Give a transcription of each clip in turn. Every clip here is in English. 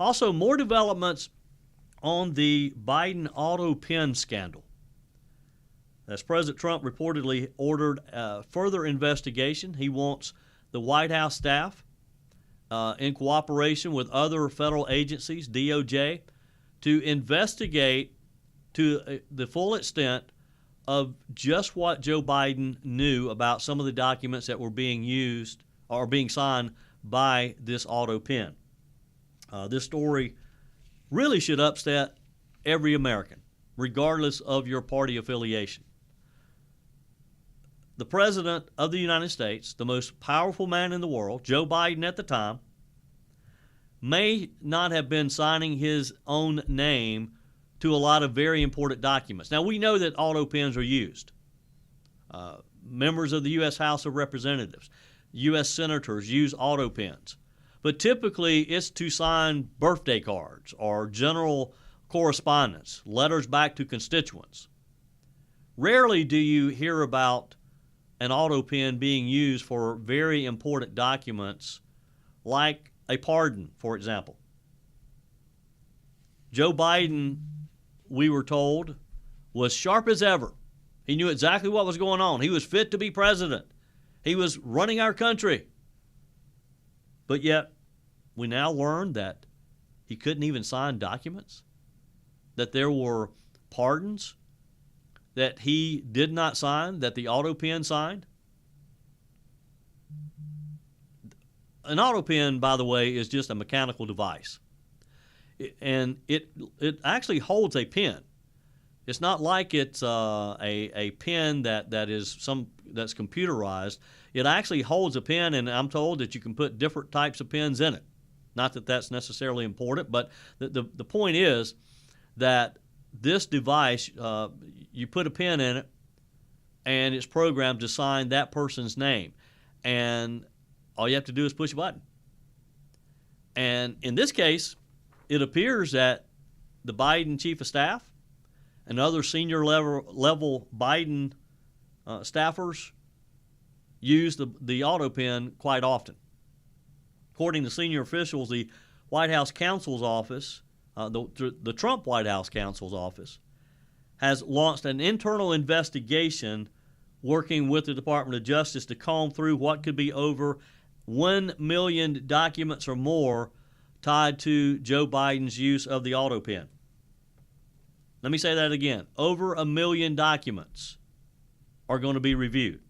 Also, more developments on the Biden Autopen scandal. As President Trump reportedly ordered further investigation, he wants the White House staff, in cooperation with other federal agencies, DOJ, to investigate to the full extent of just what Joe Biden knew about some of the documents that were being used or being signed by this Autopen. This story really should upset every American, regardless of your party affiliation. The President of the United States, the most powerful man in the world, Joe Biden at the time, may not have been signing his own name to a lot of very important documents. Now, we know that Autopens are used. Members of the U.S. House of Representatives, U.S. senators use Autopens. But typically, it's to sign birthday cards or general correspondence, letters back to constituents. Rarely do you hear about an Autopen being used for very important documents like a pardon, for example. Joe Biden, we were told, was sharp as ever. He knew exactly what was going on. He was fit to be president. He was running our country. But yet, we now learn that he couldn't even sign documents, that there were pardons that he did not sign, that the Autopen signed. An Autopen, by the way, is just a mechanical device. And it actually holds a pen. It's not like it's a pen that's computerized. It actually holds a pen, and I'm told that you can put different types of pens in it. Not that that's necessarily important, but the point is that this device, you put a pen in it, and it's programmed to sign that person's name. And all you have to do is push a button. And in this case, it appears that the Biden chief of staff and other senior level Biden staffers use the Autopen quite often. According to senior officials, the White House counsel's office, the Trump White House counsel's office, has launched an internal investigation working with the Department of Justice to comb through what could be over 1 million documents or more tied to Joe Biden's use of the Autopen. Let me say that again. Over 1 million documents are going to be reviewed.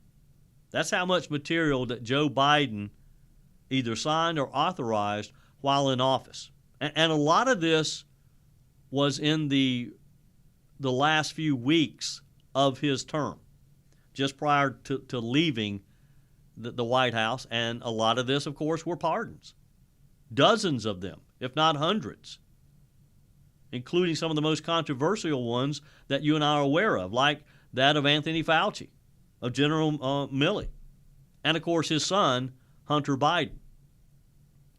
That's how much material that Joe Biden either signed or authorized while in office. And a lot of this was in the last few weeks of his term, just prior to leaving the White House. And a lot of this, of course, were pardons. Dozens of them, if not hundreds, including some of the most controversial ones that you and I are aware of, like that of Anthony Fauci, of General Milley, and, of course, his son, Hunter Biden.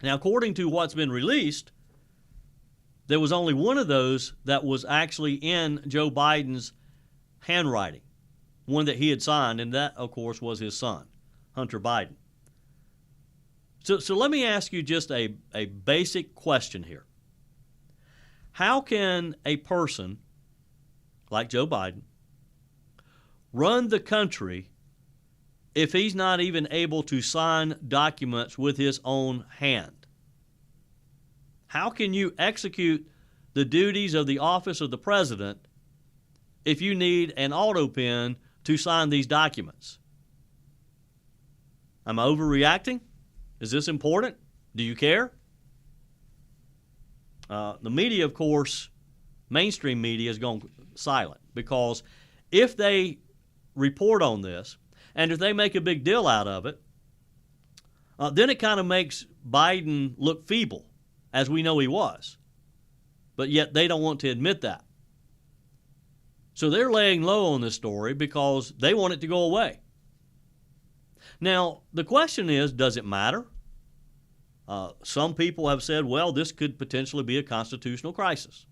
Now, according to what's been released, there was only one of those that was actually in Joe Biden's handwriting, one that he had signed, and that, of course, was his son, Hunter Biden. So let me ask you just a basic question here. How can a person like Joe Biden run the country if he's not even able to sign documents with his own hand? How can you execute the duties of the office of the president if you need an Autopen to sign these documents? Am I overreacting? Is this important? Do you care? The media, of course, mainstream media has gone silent, because if they report on this and if they make a big deal out of it, then it kind of makes Biden look feeble, as we know he was. But yet they don't want to admit that. So they're laying low on this story because they want it to go away. Now, the question is, does it matter? Some people have said, well, this could potentially be a constitutional crisis.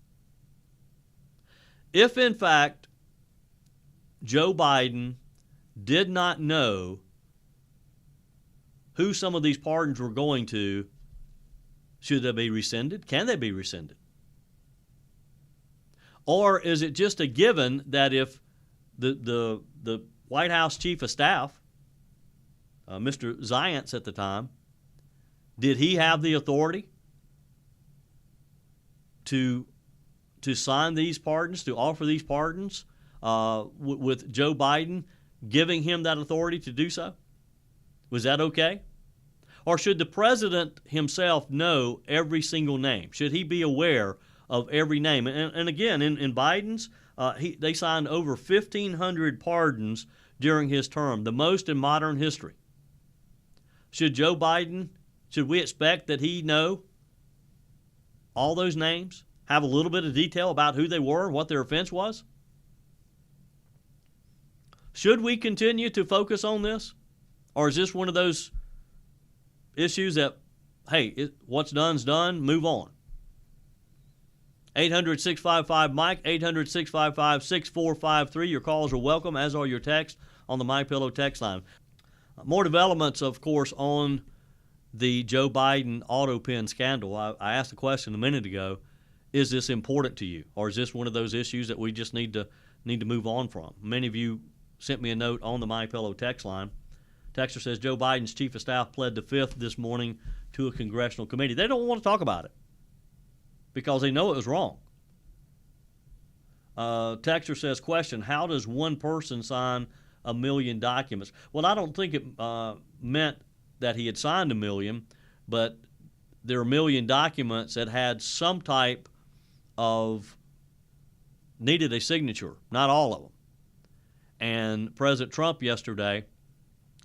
If, in fact, Joe Biden did not know who some of these pardons were going to, Should they be rescinded? Can they be rescinded? Or is it just a given that if the White House Chief of Staff, Mr. Zients at the time, did he have the authority to sign these pardons, to offer these pardons, with Joe Biden giving him that authority to do so? Was that okay? Or should the president himself know every single name? Should he be aware of every name? And again, in Biden's, they signed over 1,500 pardons during his term, the most in modern history. Should Joe Biden, should we expect that he know all those names, have a little bit of detail about who they were and what their offense was? Should we continue to focus on this? Or is this one of those issues that, hey, what's done's done, move on? 800-655-MIKE, 800-655-6453. Your calls are welcome, as are your texts on the MyPillow text line. More developments, of course, on the Joe Biden Autopen scandal. I asked the question a minute ago, is this important to you? Or is this one of those issues that we just need to move on from? Many of you sent me a note on the MyPillow text line. Texter says Joe Biden's chief of staff pled the fifth this morning to a congressional committee. They don't want to talk about it because they know it was wrong. Texter says, question, how does one person sign 1 million documents? Well, I don't think it meant that he had signed 1 million, but there are 1 million documents that had some type of, needed a signature, not all of them. And President Trump yesterday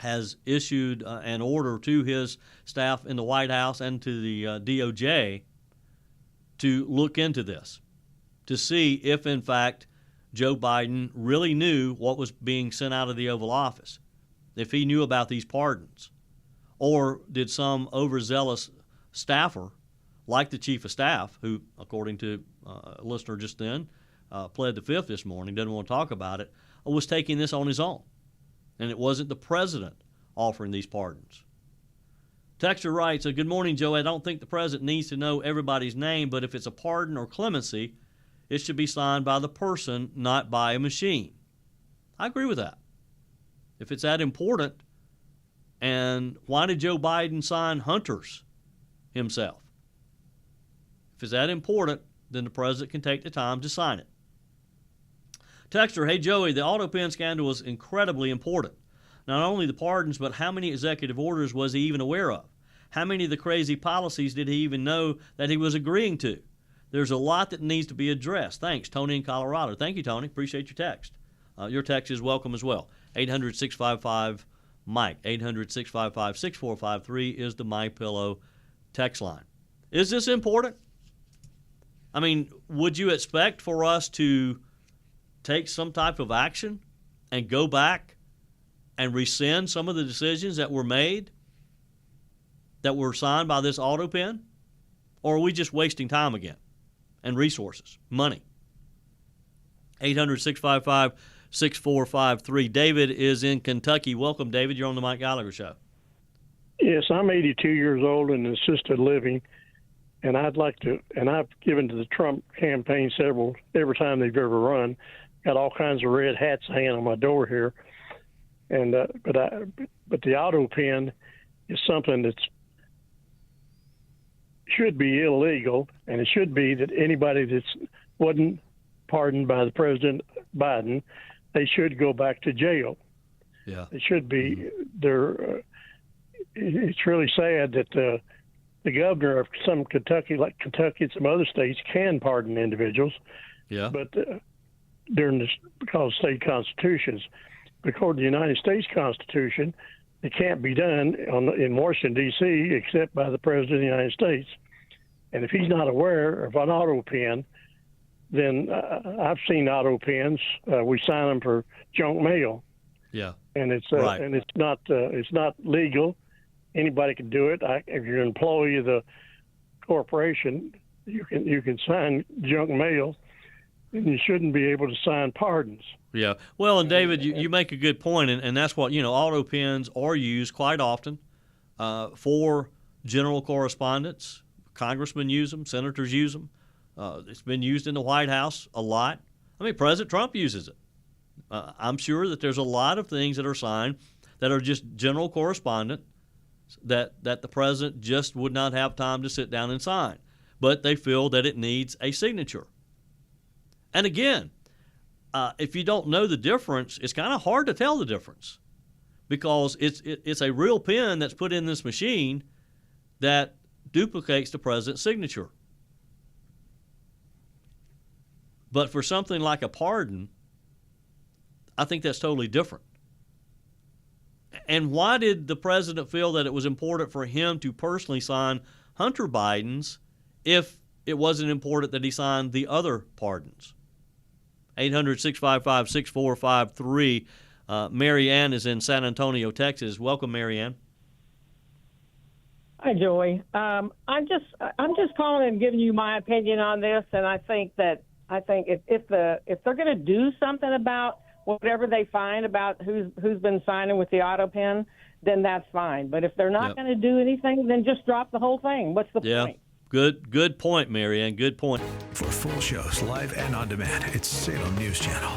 has issued an order to his staff in the White House and to the DOJ to look into this, to see if, in fact, Joe Biden really knew what was being sent out of the Oval Office, if he knew about these pardons, or did some overzealous staffer, like the chief of staff, who, according to a listener just then, pled the fifth this morning, didn't want to talk about it, was taking this on his own. And it wasn't the president offering these pardons. Texter writes, good morning, Joe. I don't think the president needs to know everybody's name, but if it's a pardon or clemency, it should be signed by the person, not by a machine. I agree with that. If it's that important, and why did Joe Biden sign Hunter's himself? If it's that important, then the president can take the time to sign it. Texter, hey, Joey, the Autopen scandal was incredibly important. Not only the pardons, but how many executive orders was he even aware of? How many of the crazy policies did he even know that he was agreeing to? There's a lot that needs to be addressed. Thanks, Tony in Colorado. Thank you, Tony. Appreciate your text. Your text is welcome as well. 800-655-MIKE. 800-655-6453 is the MyPillow text line. Is this important? I mean, would you expect for us to take some type of action and go back and rescind some of the decisions that were made, that were signed by this Autopen? Or are we just wasting time again and resources, money? 800-655-6453. David is in Kentucky. Welcome, David. You're on the Mike Gallagher Show. Yes, I'm 82 years old and assisted living, and I'd like to, and I've given to the Trump campaign every time they've ever run. Got all kinds of red hats hanging on my door here. And but the Autopen is something that should be illegal, and it should be that anybody that wasn't pardoned by the President Biden, they should go back to jail. Yeah, they should be. It's really sad that the governor of some Kentucky, like Kentucky and some other states, can pardon individuals. Yeah, but during this, because of state constitutions. According to the United States Constitution, it can't be done in Washington, D.C., except by the President of the United States. And if he's not aware of an Autopen, then I've seen Autopens. We sign them for junk mail. Yeah, and it's right. And it's not legal. Anybody can do it. If you're an employee of the corporation, you can sign junk mail, and you shouldn't be able to sign pardons. Yeah. Well, and David, you make a good point, and that's what, Autopens are used quite often for general correspondence, Congressmen use them, senators use them. It's been used in the White House a lot. I mean, President Trump uses it. I'm sure that there's a lot of things that are signed that are just general correspondence that the president just would not have time to sit down and sign. But they feel that it needs a signature. And again, if you don't know the difference, it's kind of hard to tell the difference because it's a real pen that's put in this machine that duplicates the president's signature. But for something like a pardon, I think that's totally different. And why did the president feel that it was important for him to personally sign Hunter Biden's if it wasn't important that he signed the other pardons? 800-655-6453. Mary Ann is in San Antonio, Texas. Welcome, Mary Ann. Hi, Joey. I'm just calling and giving you my opinion on this, and I think if they're going to do something about whatever they find about who's been signing with the Autopen, then that's fine. But if they're not going to do anything, then just drop the whole thing. What's the point? Good point, Mary Ann. Good point. For full shows, live and on demand, it's Salem News Channel.